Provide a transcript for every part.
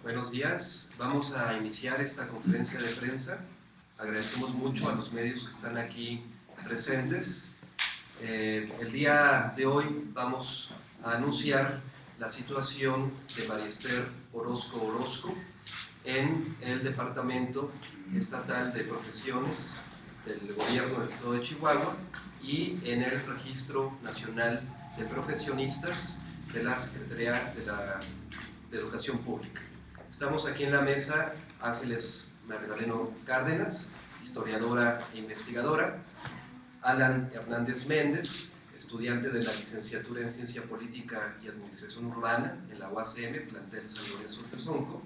Buenos días, vamos a iniciar esta conferencia de prensa. Agradecemos mucho a los medios que están aquí presentes. El día de hoy vamos a anunciar la situación de María Esther Orozco Orozco en el Departamento Estatal de Profesiones del Gobierno del Estado de Chihuahua y en el Registro Nacional de Profesionistas de la Secretaría de Educación Pública. Estamos aquí en la mesa Ángeles Magdaleno Cárdenas, historiadora e investigadora, Alan Hernández Méndez, estudiante de la licenciatura en Ciencia Política y Administración Urbana en la UACM, plantel San Lorenzo Tezonco,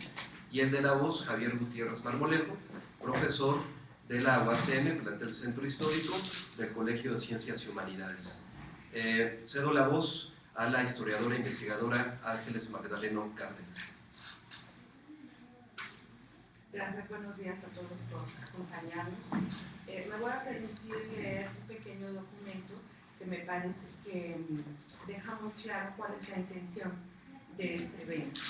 y el de la voz, Javier Gutiérrez Marmolejo, profesor de la UACM, plantel Centro Histórico del Colegio de Ciencias y Humanidades. Cedo la voz a la historiadora e investigadora Ángeles Magdaleno Cárdenas. Gracias, buenos días a todos por acompañarnos. Me voy a permitir leer un pequeño documento que me parece que deja muy claro cuál es la intención de este evento.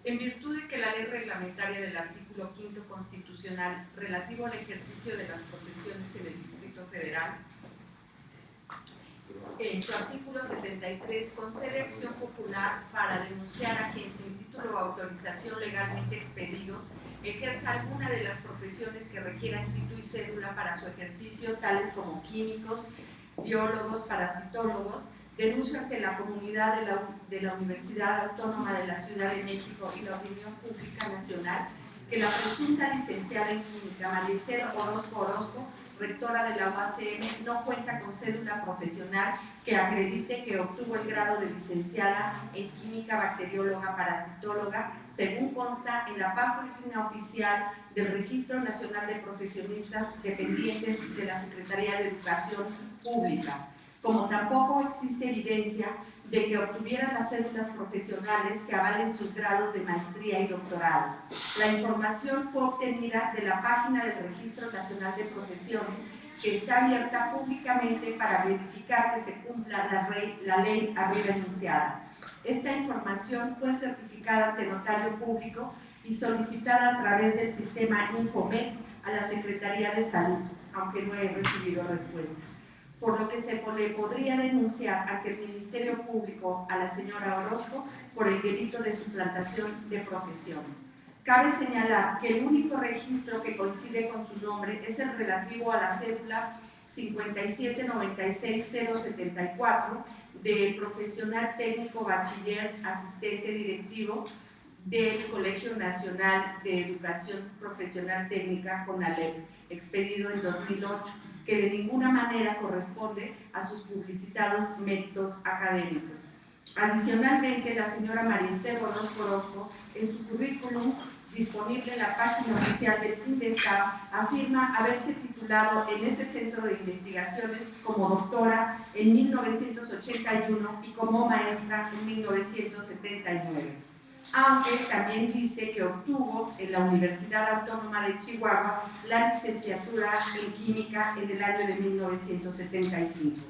En virtud de que la ley reglamentaria del artículo 5º constitucional relativo al ejercicio de las profesiones en el Distrito Federal, en su artículo 73 concede acción popular para denunciar a quien sin título o autorización legalmente expedidos ejerza alguna de las profesiones que requieran título y cédula para su ejercicio, tales como químicos, biólogos, parasitólogos, denuncio ante la comunidad de la Universidad Autónoma de la Ciudad de México y la opinión pública nacional que la presunta licenciada en química María Esther Orozco Orozco, rectora de la UACM, no cuenta con cédula profesional que acredite que obtuvo el grado de licenciada en química bacterióloga parasitóloga, según consta en la página oficial del Registro Nacional de Profesionistas dependientes de la Secretaría de Educación Pública, como tampoco existe evidencia de que obtuvieran las cédulas profesionales que avalen sus grados de maestría y doctorado. La información fue obtenida de la página del Registro Nacional de Profesiones, que está abierta públicamente para verificar que se cumpla la ley arriba enunciada. Esta información fue certificada ante notario público y solicitada a través del sistema Infomex a la Secretaría de Salud, aunque no he recibido respuesta, por lo que se le podría denunciar ante el Ministerio Público a la señora Orozco por el delito de suplantación de profesión. Cabe señalar que el único registro que coincide con su nombre es el relativo a la cédula 5796074 de profesional técnico bachiller asistente directivo del Colegio Nacional de Educación Profesional Técnica CONALEP, expedido en 2008, que de ninguna manera corresponde a sus publicitados méritos académicos. Adicionalmente, la señora María Esther Orozco, en su currículum disponible en la página oficial del CINVESTAB, afirma haberse titulado en ese centro de investigaciones como doctora en 1981 y como maestra en 1979. Aunque también dice que obtuvo en la Universidad Autónoma de Chihuahua la licenciatura en Química en el año de 1975.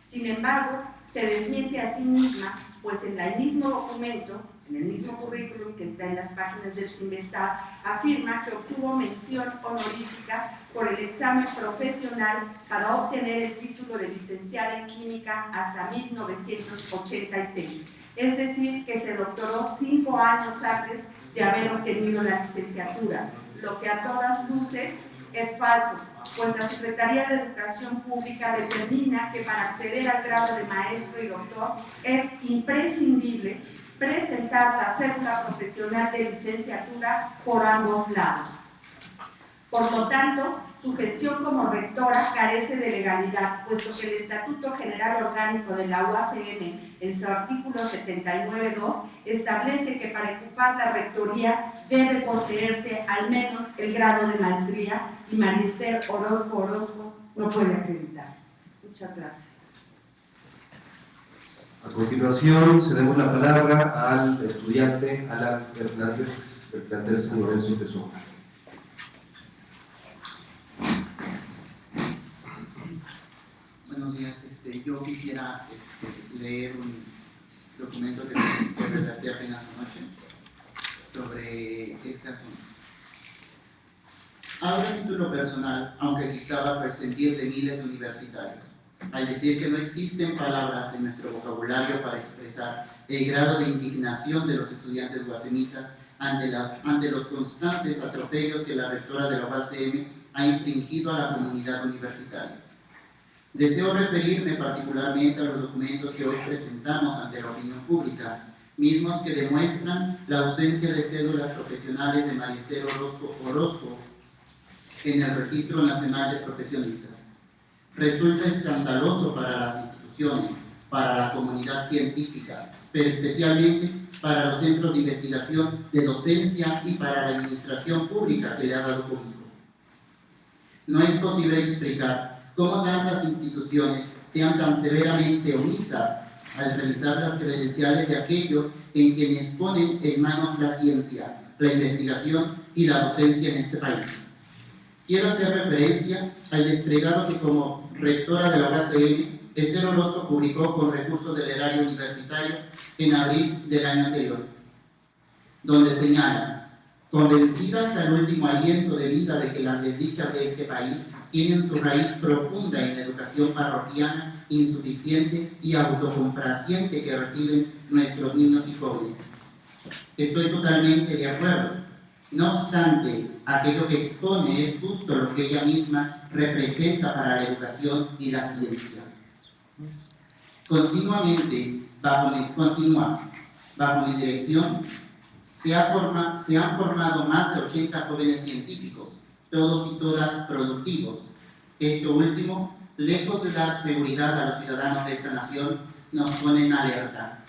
Sin embargo, se desmiente a sí misma, pues en el mismo documento, en el mismo currículum que está en las páginas del CINVESTAB, afirma que obtuvo mención honorífica por el examen profesional para obtener el título de licenciada en Química hasta 1986. Es decir, que se doctoró 5 años antes de haber obtenido la licenciatura, lo que a todas luces es falso, pues la Secretaría de Educación Pública determina que para acceder al grado de maestro y doctor es imprescindible presentar la cédula profesional de licenciatura por ambos lados. Por lo tanto, su gestión como rectora carece de legalidad, puesto que el Estatuto General Orgánico de la UACM, en su artículo 79.2, establece que para ocupar la rectoría debe poseerse al menos el grado de maestría, y María Esther Orozco no puede acreditar. Muchas gracias. A continuación, cedemos la palabra al estudiante Alan Hernández del plantel San Lorenzo Tezonco. Buenos días, yo quisiera leer un documento que redacté apenas anoche sobre asuntos. Hablo a título personal, aunque quizá va a sentir de miles de universitarios, al decir que no existen palabras en nuestro vocabulario para expresar el grado de indignación de los estudiantes guasemitas ante los constantes atropellos que la rectora de la UACM ha infringido a la comunidad universitaria. Deseo referirme particularmente a los documentos que hoy presentamos ante la opinión pública, mismos que demuestran la ausencia de cédulas profesionales de María Esther Orozco en el Registro Nacional de Profesionistas. Resulta escandaloso para las instituciones, para la comunidad científica, pero especialmente para los centros de investigación, de docencia y para la administración pública que le ha dado cobijo. No es posible explicar cómo tantas instituciones sean tan severamente omisas al revisar las credenciales de aquellos en quienes ponen en manos la ciencia, la investigación y la docencia en este país. Quiero hacer referencia al desplegado que como rectora de la UACM, Esther Orozco publicó con recursos del erario universitario en abril del año anterior, donde señala: convencida hasta el último aliento de vida de que las desdichas de este país tienen su raíz profunda en la educación parroquiana insuficiente y autocomplaciente que reciben nuestros niños y jóvenes. Estoy totalmente de acuerdo. No obstante, aquello que expone es justo lo que ella misma representa para la educación y la ciencia. Bajo mi dirección, se han formado más de 80 jóvenes científicos, todos y todas productivos. Esto último, lejos de dar seguridad a los ciudadanos de esta nación, nos pone en alerta.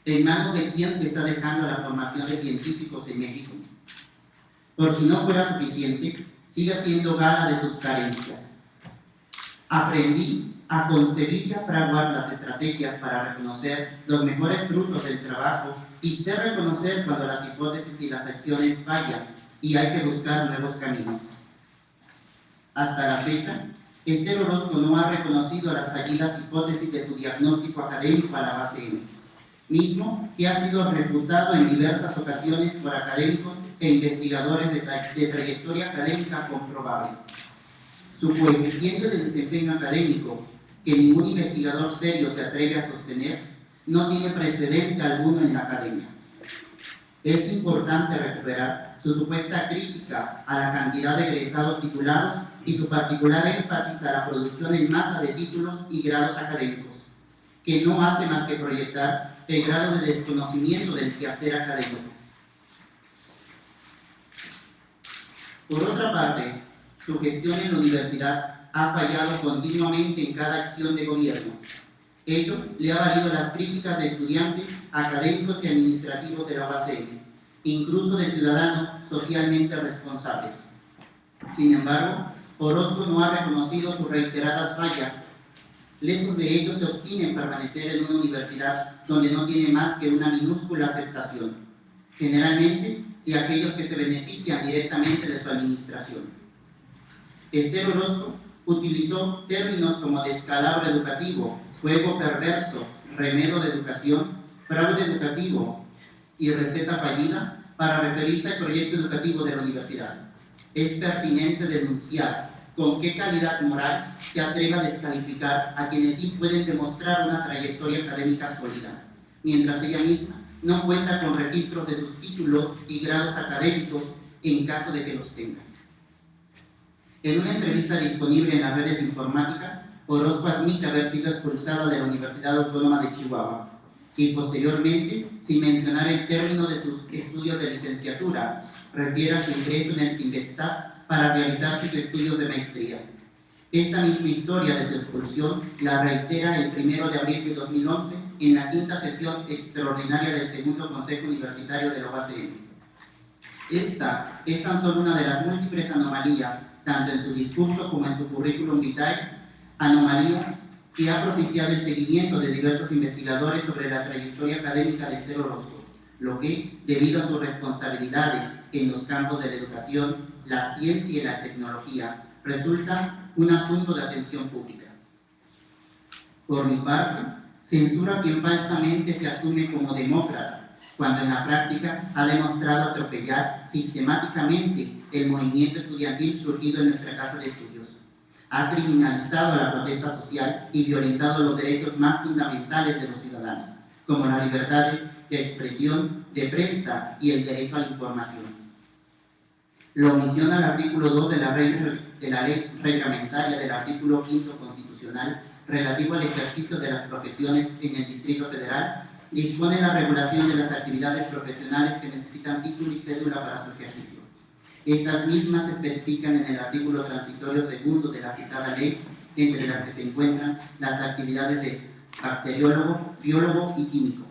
¿En manos de quién se está dejando la formación de científicos en México? Por si no fuera suficiente, sigue siendo gala de sus carencias. Aprendí a concebir y a fraguar las estrategias para reconocer los mejores frutos del trabajo y sé reconocer cuando las hipótesis y las acciones fallan y hay que buscar nuevos caminos. Hasta la fecha, Esther Orozco no ha reconocido las fallidas hipótesis de su diagnóstico académico a la UACM, mismo que ha sido refutado en diversas ocasiones por académicos e investigadores de trayectoria académica comprobable. Su coeficiente de desempeño académico, que ningún investigador serio se atreve a sostener, no tiene precedente alguno en la academia. Es importante recuperar su supuesta crítica a la cantidad de egresados titulados y su particular énfasis a la producción en masa de títulos y grados académicos, que no hace más que proyectar el grado de desconocimiento del quehacer académico. Por otra parte, su gestión en la universidad ha fallado continuamente en cada acción de gobierno. Ello le ha valido las críticas de estudiantes, académicos y administrativos de la UACM, incluso de ciudadanos socialmente responsables. Sin embargo, Orozco no ha reconocido sus reiteradas fallas. Lejos de ello, se obstina en permanecer en una universidad donde no tiene más que una minúscula aceptación, generalmente de aquellos que se benefician directamente de su administración. Esther Orozco utilizó términos como descalabro educativo, juego perverso, remedio de educación, fraude educativo y receta fallida para referirse al proyecto educativo de la universidad. Es pertinente denunciar con qué calidad moral se atreve a descalificar a quienes sí pueden demostrar una trayectoria académica sólida, mientras ella misma no cuenta con registros de sus títulos y grados académicos en caso de que los tenga. En una entrevista disponible en las redes informáticas, Orozco admite haber sido expulsada de la Universidad Autónoma de Chihuahua y posteriormente, sin mencionar el término de sus estudios de licenciatura, refiere a su ingreso en el CINVESTAP para realizar sus estudios de maestría. Esta misma historia de su expulsión la reitera el 1 de abril de 2011 en la quinta sesión extraordinaria del segundo Consejo Universitario de la UACM. Esta es tan solo una de las múltiples anomalías, tanto en su discurso como en su currículum vitae, anomalías que ha propiciado el seguimiento de diversos investigadores sobre la trayectoria académica de Esther Orozco, lo que, debido a sus responsabilidades en los campos de la educación, la ciencia y la tecnología, resulta un asunto de atención pública. Por mi parte, censuro a quien falsamente se asume como demócrata, cuando en la práctica ha demostrado atropellar sistemáticamente el movimiento estudiantil surgido en nuestra casa de estudios. Ha criminalizado la protesta social y violentado los derechos más fundamentales de los ciudadanos, como la libertad de expresión, de prensa y el derecho a la información. La omisión al artículo 2 de la ley reglamentaria del artículo 5 constitucional relativo al ejercicio de las profesiones en el Distrito Federal dispone la regulación de las actividades profesionales que necesitan título y cédula para su ejercicio. Estas mismas se especifican en el artículo transitorio segundo de la citada ley, entre las que se encuentran las actividades de bacteriólogo, biólogo y químico.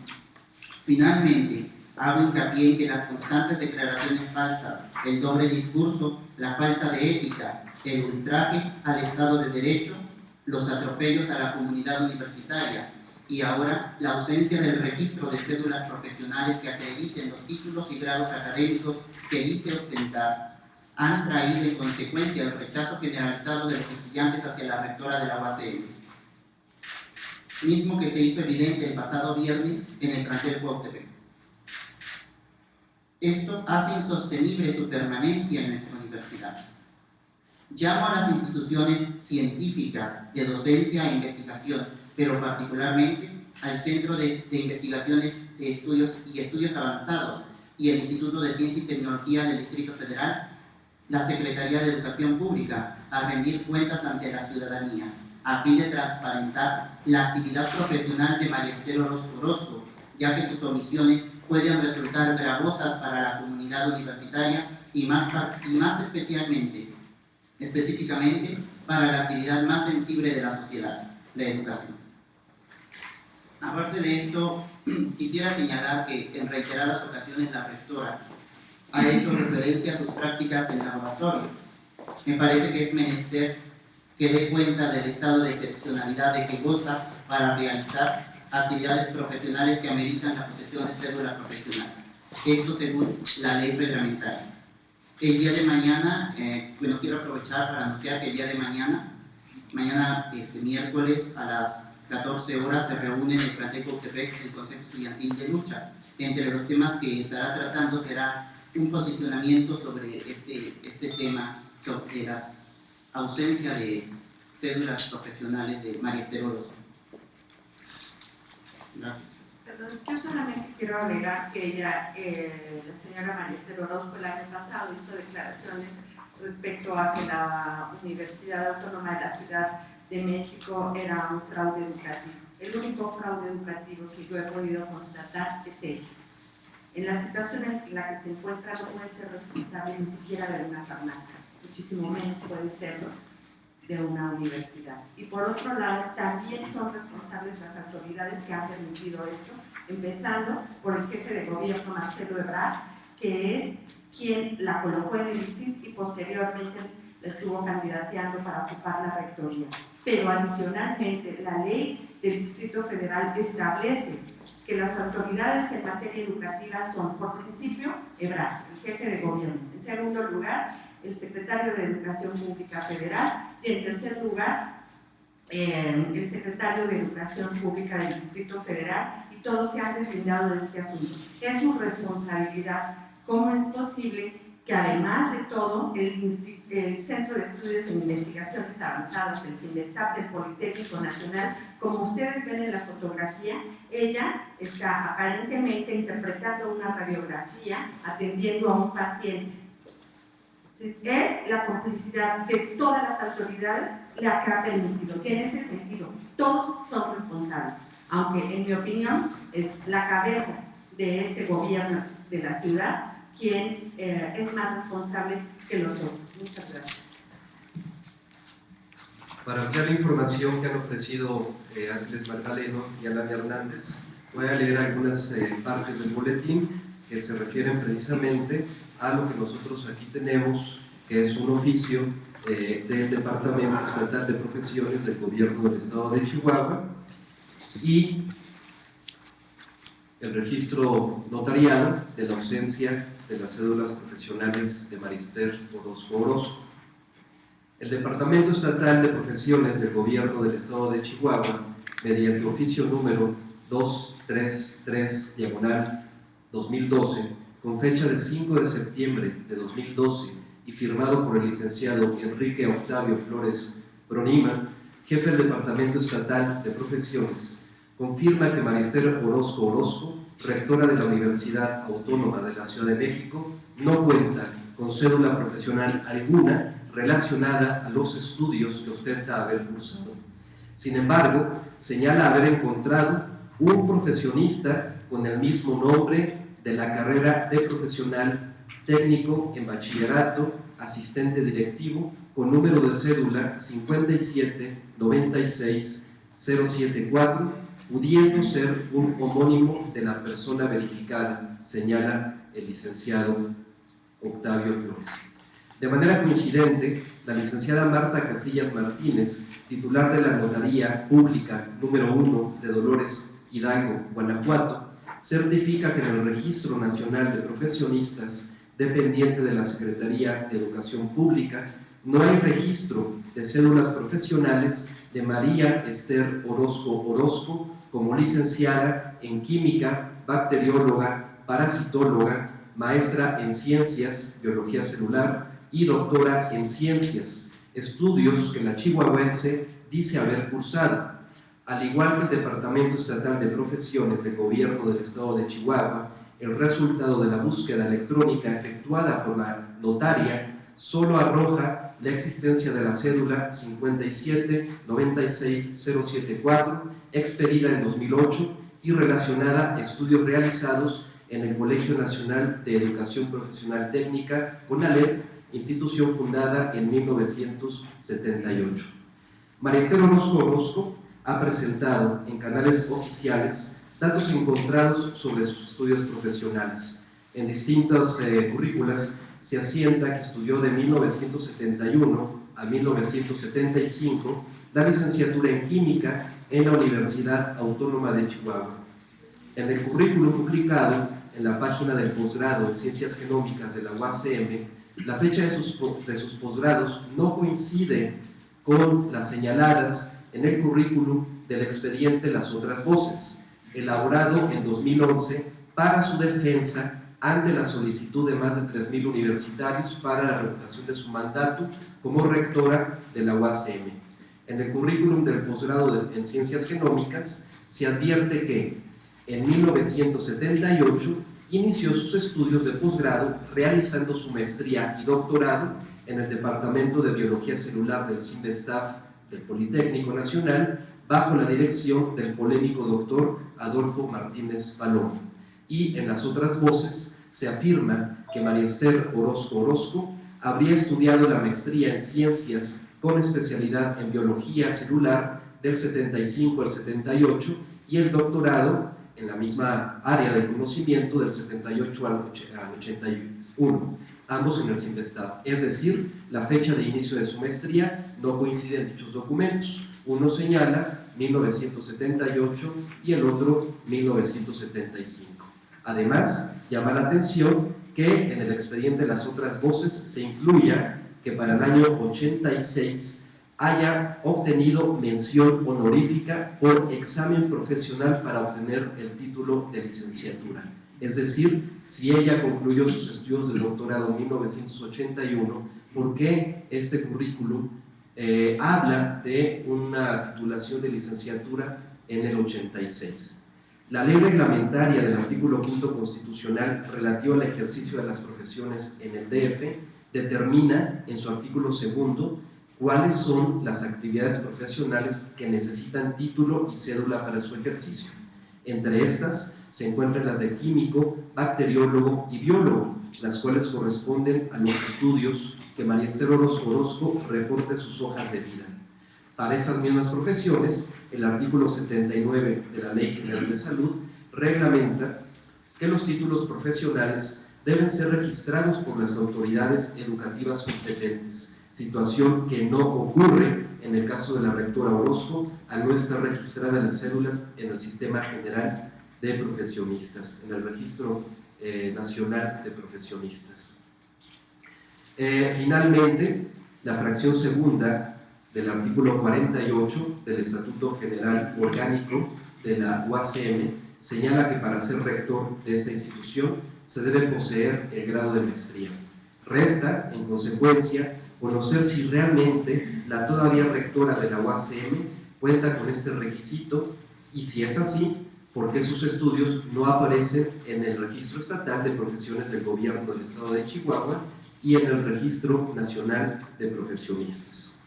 Finalmente, hago hincapié en que las constantes declaraciones falsas, el doble discurso, la falta de ética, el ultraje al Estado de Derecho, los atropellos a la comunidad universitaria y ahora la ausencia del registro de cédulas profesionales que acrediten los títulos y grados académicos que dice ostentar, han traído en consecuencia el rechazo generalizado de los estudiantes hacia la rectora de la UACM, mismo que se hizo evidente el pasado viernes en el plantel Cuautepec. Esto hace insostenible su permanencia en nuestra universidad. Llamo a las instituciones científicas de docencia e investigación, pero particularmente al Centro de Investigaciones de Estudios Avanzados y el Instituto de Ciencia y Tecnología del Distrito Federal, la Secretaría de Educación Pública, a rendir cuentas ante la ciudadanía, a fin de transparentar la actividad profesional de María Esther Orozco, ya que sus omisiones pueden resultar gravosas para la comunidad universitaria y más específicamente para la actividad más sensible de la sociedad, la educación. Aparte de esto, quisiera señalar que en reiteradas ocasiones la rectora ha hecho referencia a sus prácticas en laboratorio. Me parece que es menester que dé cuenta del estado de excepcionalidad de que goza para realizar actividades profesionales que ameritan la posesión de cédula profesional. Esto según la ley reglamentaria. El día de mañana, quiero aprovechar para anunciar que el día de mañana miércoles a las 14 horas se reúne en el plantel Cuautepec el Consejo Estudiantil de Lucha. Entre los temas que estará tratando será un posicionamiento sobre este tema, sobre la ausencia de cédulas profesionales de María Esther Orozco. Gracias. Perdón, yo solamente quiero agregar que ella, la señora María Esther Orozco, el año pasado hizo declaraciones respecto a que la Universidad Autónoma de la Ciudad de México era un fraude educativo. El único fraude educativo que yo he podido constatar es ella. En la situación en la que se encuentra no puede ser responsable ni siquiera de una farmacia, muchísimo menos puede serlo de una universidad. Y por otro lado, también son responsables las autoridades que han permitido esto, empezando por el jefe de gobierno, Marcelo Ebrard, que es quien la colocó en el ICIT y posteriormente la estuvo candidateando para ocupar la rectoría. Pero adicionalmente, la ley del Distrito Federal establece que las autoridades en materia educativa son, por principio, Ebrard, el jefe de gobierno. En segundo lugar, el secretario de Educación Pública Federal y en tercer lugar, el secretario de Educación Pública del Distrito Federal, y todos se han deslindado de este asunto. Es su responsabilidad. ¿Cómo es posible que además de todo, el Centro de Estudios e Investigaciones Avanzadas, el CINDESTAP del Politécnico Nacional, como ustedes ven en la fotografía, ella está aparentemente interpretando una radiografía, atendiendo a un paciente? Es la complicidad de todas las autoridades la que ha permitido, y en ese sentido todos son responsables, aunque en mi opinión es la cabeza de este gobierno de la ciudad quien es más responsable que los otros. Muchas gracias. Para ampliar la información que han ofrecido Ángeles Magdaleno y Alana Hernández, voy a leer algunas partes del boletín que se refieren precisamente a lo que nosotros aquí tenemos, que es un oficio del Departamento Estatal de Profesiones del Gobierno del Estado de Chihuahua y el registro notariado de la ausencia de las cédulas profesionales de María Esther Orozco. El Departamento Estatal de Profesiones del Gobierno del Estado de Chihuahua, mediante oficio número 233/2021, 2012, con fecha de 5 de septiembre de 2012 y firmado por el licenciado Enrique Octavio Flores Bronima, jefe del Departamento Estatal de Profesiones, confirma que María Esther Orozco Orozco, rectora de la Universidad Autónoma de la Ciudad de México, no cuenta con cédula profesional alguna relacionada a los estudios que ostenta haber cursado. Sin embargo, señala haber encontrado un profesionista con el mismo nombre de la carrera de profesional técnico en bachillerato, asistente directivo, con número de cédula 5796074, pudiendo ser un homónimo de la persona verificada, señala el licenciado Octavio Flores. De manera coincidente, la licenciada Marta Casillas Martínez, titular de la Notaría Pública número 1 de Dolores Hidalgo, Guanajuato, certifica que en el Registro Nacional de Profesionistas, dependiente de la Secretaría de Educación Pública, no hay registro de cédulas profesionales de María Esther Orozco Orozco como licenciada en Química, bacterióloga, parasitóloga, maestra en Ciencias, Biología Celular y doctora en Ciencias, estudios que la chihuahuense dice haber cursado. Al igual que el Departamento Estatal de Profesiones de Gobierno del Estado de Chihuahua, el resultado de la búsqueda electrónica efectuada por la notaria solo arroja la existencia de la cédula 5796074, expedida en 2008 y relacionada a estudios realizados en el Colegio Nacional de Educación Profesional Técnica, CONALEP, institución fundada en 1978. María Esther Orozco Orozco ha presentado en canales oficiales datos encontrados sobre sus estudios profesionales. En distintas currículas se asienta que estudió de 1971 a 1975 la licenciatura en Química en la Universidad Autónoma de Chihuahua. En el currículum publicado en la página del posgrado en Ciencias Genómicas de la UACM, la fecha de sus posgrados no coincide con las señaladas en el currículum del expediente Las Otras Voces, elaborado en 2011 para su defensa ante la solicitud de más de 3,000 universitarios para la revocación de su mandato como rectora de la UACM. En el currículum del posgrado en Ciencias Genómicas se advierte que en 1978 inició sus estudios de posgrado realizando su maestría y doctorado en el Departamento de Biología Celular del CIMBESTAF del Politécnico Nacional bajo la dirección del polémico doctor Adolfo Martínez Palomo. Y en Las Otras Voces se afirma que María Esther Orozco Orozco habría estudiado la maestría en Ciencias con especialidad en Biología Celular del 75 al 78 y el doctorado en la misma área del conocimiento del 78 al 81, ambos en el CIMBESTAF. Es decir, la fecha de inicio de su maestría no coincide en dichos documentos. Uno señala 1978 y el otro 1975. Además, llama la atención que en el expediente Las Otras Voces se incluya que para el año 86 haya obtenido mención honorífica por examen profesional para obtener el título de licenciatura. Es decir, si ella concluyó sus estudios de doctorado en 1981, ¿por qué este currículum habla de una titulación de licenciatura en el 86? La ley reglamentaria del artículo 5 constitucional relativo al ejercicio de las profesiones en el DF determina en su artículo 2 cuáles son las actividades profesionales que necesitan título y cédula para su ejercicio. Entre estas se encuentran las de químico, bacteriólogo y biólogo, las cuales corresponden a los estudios que María Esther Orozco Orozco reporta en sus hojas de vida. Para estas mismas profesiones, el artículo 79 de la Ley General de Salud reglamenta que los títulos profesionales deben ser registrados por las autoridades educativas competentes, situación que no ocurre en el caso de la rectora Orozco al no estar registrada las cédulas en el Sistema General de Profesionistas, en el Registro Nacional de Profesionistas. Finalmente, la fracción segunda del artículo 48 del Estatuto General Orgánico de la UACM señala que para ser rector de esta institución se debe poseer el grado de maestría. Resta, en consecuencia, conocer si realmente la todavía rectora de la UACM cuenta con este requisito y, si es así, por qué sus estudios no aparecen en el Registro Estatal de Profesiones del Gobierno del Estado de Chihuahua y en el Registro Nacional de Profesionistas.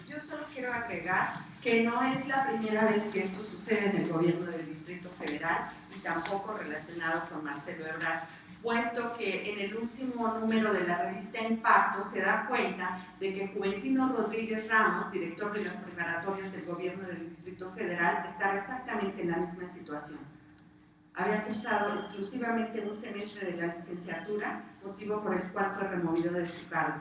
Yo solo quiero agregar que no es la primera vez que esto sucede en el gobierno del Distrito Federal y tampoco relacionado con Marcelo Ebrard, puesto que en el último número de la revista Impacto se da cuenta de que Juventino Rodríguez Ramos, director de las preparatorias del gobierno del Distrito Federal, estaba exactamente en la misma situación. Había cursado exclusivamente un semestre de la licenciatura, motivo por el cual fue removido de su cargo.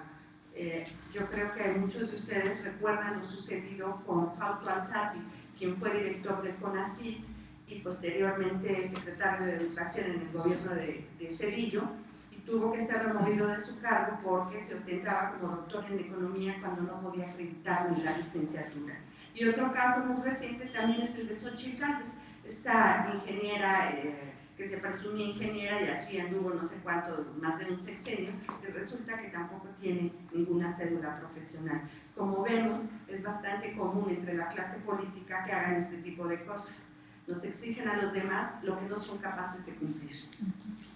Yo creo que muchos de ustedes recuerdan lo sucedido con Fausto Alzati, quien fue director del CONACYT y posteriormente secretario de Educación en el gobierno de Zedillo, y tuvo que ser removido de su cargo porque se ostentaba como doctor en Economía cuando no podía acreditar ni la licenciatura. Y otro caso muy reciente también es el de Xochitl Gálvez, esta ingeniera que se presumía ingeniera y así anduvo no sé cuánto, más de un sexenio, y resulta que tampoco tiene ninguna cédula profesional. Como vemos, es bastante común entre la clase política que hagan este tipo de cosas. Nos exigen a los demás lo que no son capaces de cumplir.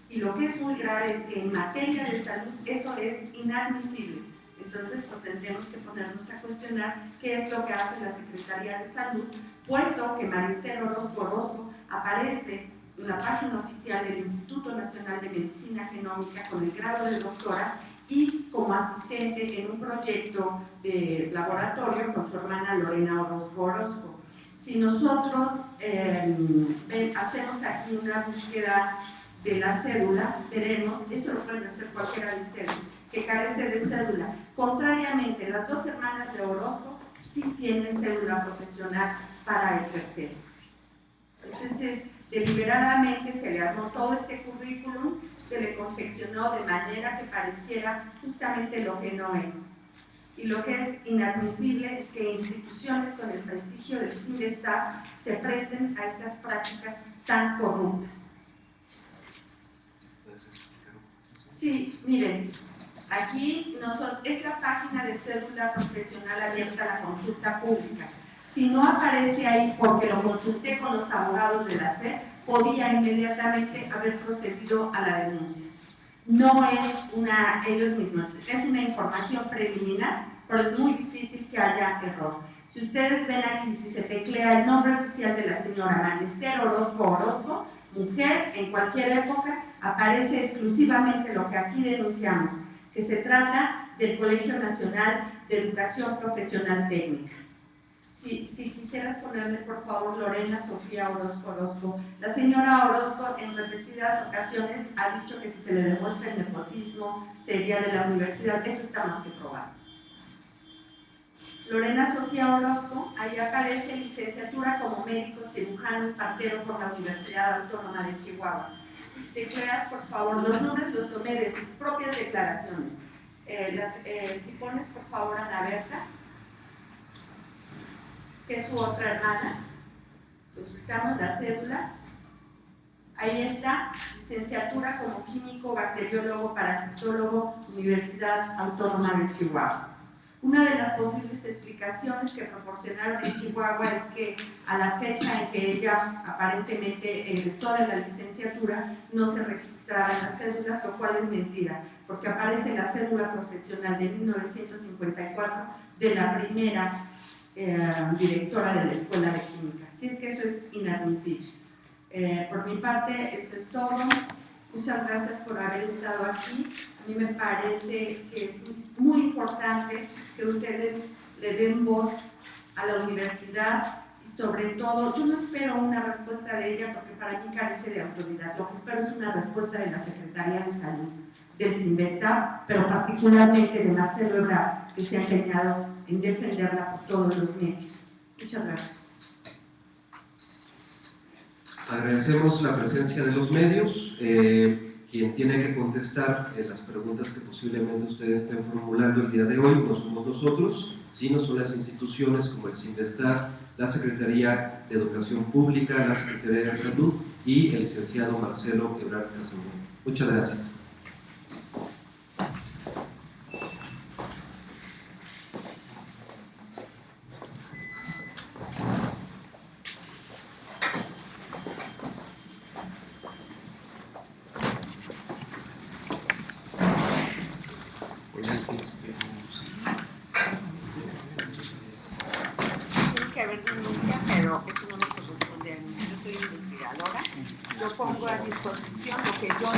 Y lo que es muy grave es que en materia de salud eso es inadmisible. Entonces, pues tendremos que ponernos a cuestionar qué es lo que hace la Secretaría de Salud, puesto que María Esther Orozco aparece en la página oficial del Instituto Nacional de Medicina Genómica con el grado de doctora y como asistente en un proyecto de laboratorio con su hermana Lorena Orozco. Si nosotros hacemos aquí una búsqueda de la cédula, veremos, eso lo pueden hacer cualquiera de ustedes, que carece de cédula. Contrariamente, las dos hermanas de Orozco sí tienen cédula profesional para ejercer. Entonces, deliberadamente se le armó todo este currículum, se le confeccionó de manera que pareciera justamente lo que no es. Y lo que es inadmisible es que instituciones con el prestigio del CINVESTAB se presten a estas prácticas tan corruptas. Sí, miren, aquí es la página de cédula profesional abierta a la consulta pública. Si no aparece ahí porque lo consulté con los abogados de la SEP, podía inmediatamente haber procedido a la denuncia. No es ellos mismos, es una información preliminar, pero es muy difícil que haya error. Si ustedes ven aquí, si se teclea el nombre oficial de la señora María Esther Orozco, mujer, en cualquier época, aparece exclusivamente lo que aquí denunciamos, que se trata del Colegio Nacional de Educación Profesional Técnica. Si quisieras ponerle, por favor, Lorena Sofía Orozco. La señora Orozco en repetidas ocasiones ha dicho que si se le demuestra el nepotismo sería de la universidad. Eso está más que probado. Lorena Sofía Orozco, ahí aparece licenciatura como médico cirujano y partero por la Universidad Autónoma de Chihuahua. Si tecleas, por favor, los nombres los tomé de sus propias declaraciones. Si pones, por favor, a Ana Berta, que es su otra hermana, consultamos la cédula, ahí está, licenciatura como químico, bacteriólogo, parasitólogo, Universidad Autónoma de Chihuahua. Una de las posibles explicaciones que proporcionaron en Chihuahua es que a la fecha en que ella aparentemente egresó de la licenciatura no se registraban las cédulas, lo cual es mentira, porque aparece la cédula profesional de 1954 de la primera directora de la Escuela de Química. Así es que eso es inadmisible. Por mi parte, eso es todo. Muchas gracias por haber estado aquí. A mí me parece que es muy importante que ustedes le den voz a la universidad y sobre todo, yo no espero una respuesta de ella porque para mí carece de autoridad. Lo que espero es una respuesta de la Secretaría de Salud, del CINVESTAB, pero particularmente de Marcelo Ebrard, que se ha empeñado en defenderla por todos los medios. Muchas gracias. Agradecemos la presencia de los medios. Quien tiene que contestar las preguntas que posiblemente ustedes estén formulando el día de hoy no somos nosotros, sino son las instituciones como el CINVESTAB la Secretaría de Educación Pública, la Secretaría de Salud y el licenciado Marcelo Ebrard Casamón. Muchas gracias. Tiene que haber denuncia, pero eso no me corresponde a mí. Yo soy investigadora. Yo pongo a disposición lo que yo